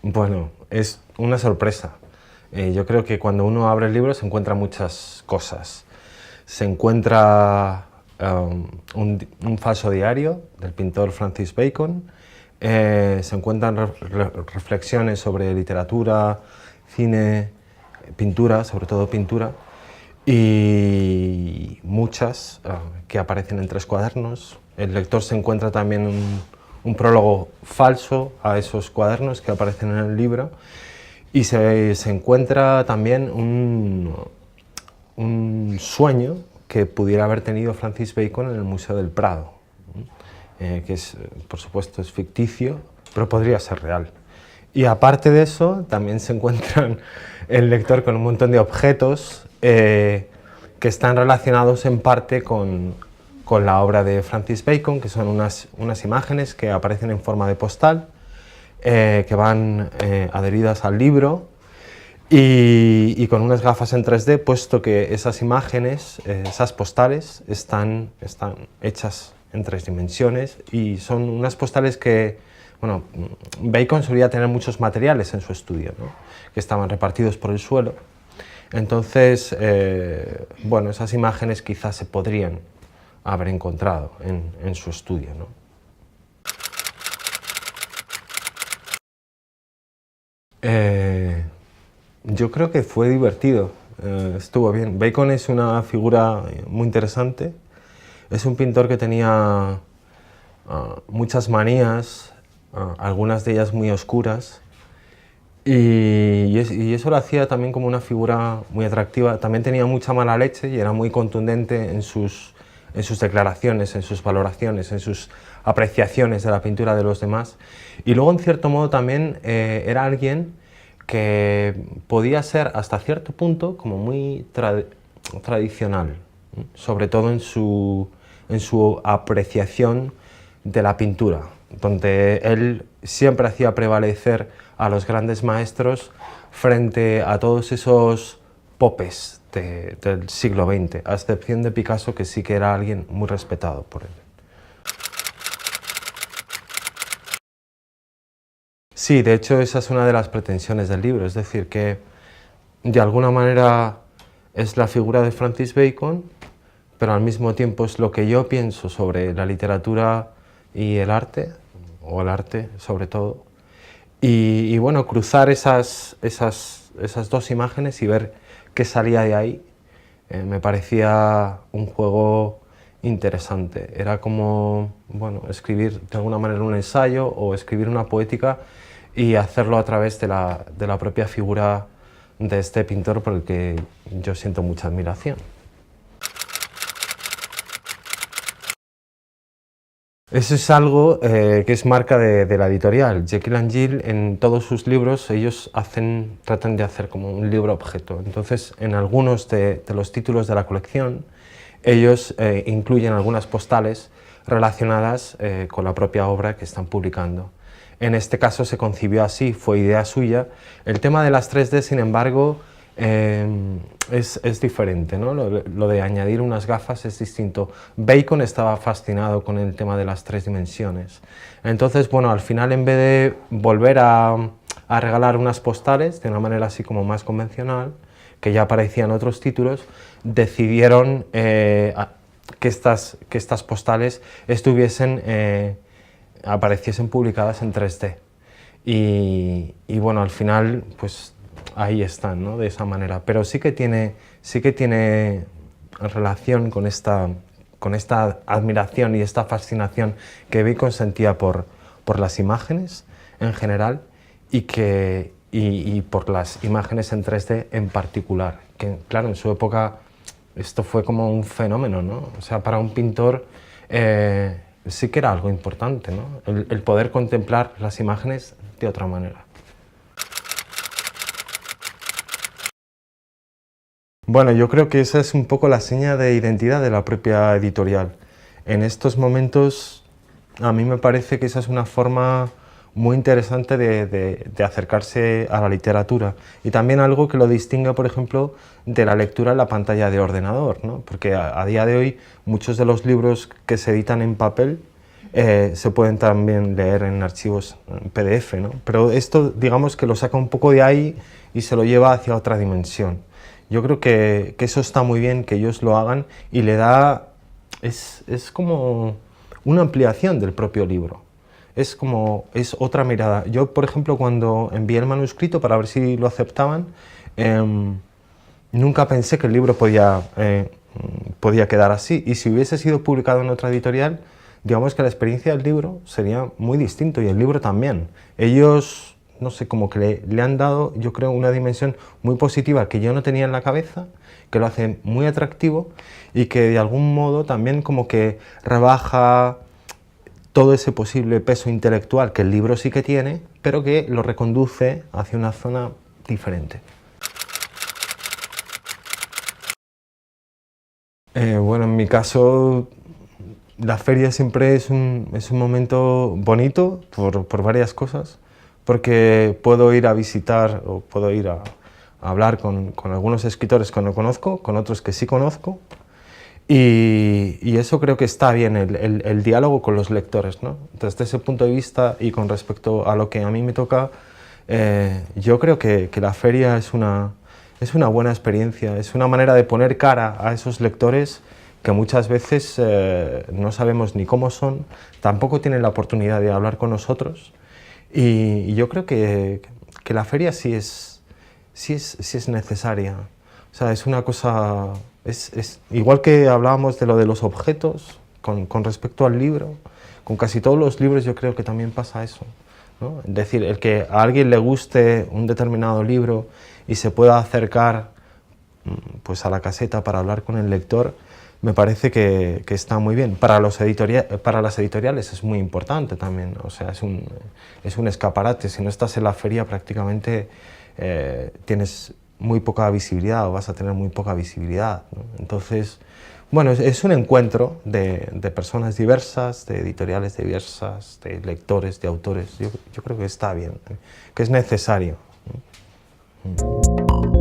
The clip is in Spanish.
Bueno, es una sorpresa. Yo creo que cuando uno abre el libro se encuentra muchas cosas. Se encuentra un falso diario del pintor Francis Bacon, se encuentran reflexiones sobre literatura, cine, pintura, sobre todo pintura, y muchas que aparecen en 3 cuadernos. El lector se encuentra también un prólogo falso a esos cuadernos que aparecen en el libro, y se encuentra también un sueño que pudiera haber tenido Francis Bacon en el Museo del Prado, que es, por supuesto, es ficticio, pero podría ser real. Y aparte de eso, también se encuentran el lector con un montón de objetos que están relacionados en parte con la obra de Francis Bacon, que son unas imágenes que aparecen en forma de postal, que van adheridas al libro, y con unas gafas en 3D, puesto que esas imágenes, esas postales, están hechas en 3 dimensiones, y son unas postales que, bueno, Bacon solía tener muchos materiales en su estudio, ¿no?, que estaban repartidos por el suelo. Entonces, bueno, esas imágenes quizás se podrían haber encontrado en su estudio, ¿no? Yo creo que fue divertido, estuvo bien. Bacon es una figura muy interesante, es un pintor que tenía muchas manías, algunas de ellas muy oscuras, y eso lo hacía también como una figura muy atractiva. También tenía mucha mala leche y era muy contundente en sus declaraciones, en sus valoraciones, en sus apreciaciones de la pintura de los demás. Y luego, en cierto modo, también era alguien que podía ser hasta cierto punto como muy tradicional, sobre todo en su apreciación de la pintura, donde él siempre hacía prevalecer a los grandes maestros frente a todos esos popes del siglo XX, a excepción de Picasso, que sí que era alguien muy respetado por él. Sí, de hecho esa es una de las pretensiones del libro, es decir, que de alguna manera es la figura de Francis Bacon, pero al mismo tiempo es lo que yo pienso sobre la literatura y el arte, o el arte sobre todo, y bueno, cruzar esas 2 imágenes y ver qué salía de ahí, me parecía un juego interesante. Era como, bueno, escribir de alguna manera un ensayo o escribir una poética y hacerlo a través de la propia figura de este pintor por el que yo siento mucha admiración. Eso es algo que es marca de la editorial. Jekyll and Jill, en todos sus libros, ellos tratan de hacer como un libro objeto. Entonces, en algunos de los títulos de la colección, ellos incluyen algunas postales relacionadas con la propia obra que están publicando. En este caso se concibió así, fue idea suya. El tema de las 3D, sin embargo, es diferente, ¿no? Lo de añadir unas gafas es distinto. Bacon estaba fascinado con el tema de las 3 dimensiones. Entonces, bueno, al final, en vez de volver a regalar unas postales de una manera así como más convencional, que ya aparecían otros títulos, decidieron que estas postales apareciesen publicadas en 3D. Y bueno, al final, pues ahí están, ¿no?, de esa manera. Pero sí que tiene relación con esta admiración y esta fascinación que Bacon sentía por las imágenes en general y por las imágenes en 3D en particular. Que claro, en su época esto fue como un fenómeno, ¿no? O sea, para un pintor sí que era algo importante, ¿no?, el poder contemplar las imágenes de otra manera. Bueno, yo creo que esa es un poco la seña de identidad de la propia editorial. En estos momentos, a mí me parece que esa es una forma muy interesante de acercarse a la literatura, y también algo que lo distingue, por ejemplo, de la lectura en la pantalla de ordenador, ¿no? Porque a día de hoy muchos de los libros que se editan en papel se pueden también leer en archivos en PDF, ¿no? Pero esto, digamos que lo saca un poco de ahí y se lo lleva hacia otra dimensión. Yo creo que eso está muy bien, que ellos lo hagan, y le da... es como una ampliación del propio libro. Es otra mirada. Yo, por ejemplo, cuando envié el manuscrito para ver si lo aceptaban, nunca pensé que el libro podía quedar así. Y si hubiese sido publicado en otra editorial, digamos que la experiencia del libro sería muy distinto, y el libro también. Ellos, no sé, como que le han dado, yo creo, una dimensión muy positiva que yo no tenía en la cabeza, que lo hace muy atractivo y que de algún modo también como que rebaja todo ese posible peso intelectual que el libro sí que tiene, pero que lo reconduce hacia una zona diferente. Bueno, en mi caso, la feria siempre es un momento bonito por varias cosas, porque puedo ir a visitar o puedo ir a hablar con algunos escritores que no conozco, con otros que sí conozco, y eso creo que está bien, el diálogo con los lectores, ¿no? Desde ese punto de vista, y con respecto a lo que a mí me toca, yo creo que la feria es una buena experiencia, es una manera de poner cara a esos lectores que muchas veces no sabemos ni cómo son, tampoco tienen la oportunidad de hablar con nosotros, y yo creo que la feria sí es necesaria. O sea, es una cosa... Es igual que hablábamos de lo de los objetos con respecto al libro, con casi todos los libros yo creo que también pasa eso, ¿no? Es decir, el que a alguien le guste un determinado libro y se pueda acercar pues a la caseta para hablar con el lector, me parece que está muy bien. Para las editoriales es muy importante también, o sea, es un escaparate. Si no estás en la feria, prácticamente tienes muy poca visibilidad, o vas a tener muy poca visibilidad, ¿no? Entonces, bueno, es un encuentro de personas diversas, de editoriales diversas, de lectores, de autores. Yo creo que está bien, que es necesario, ¿no?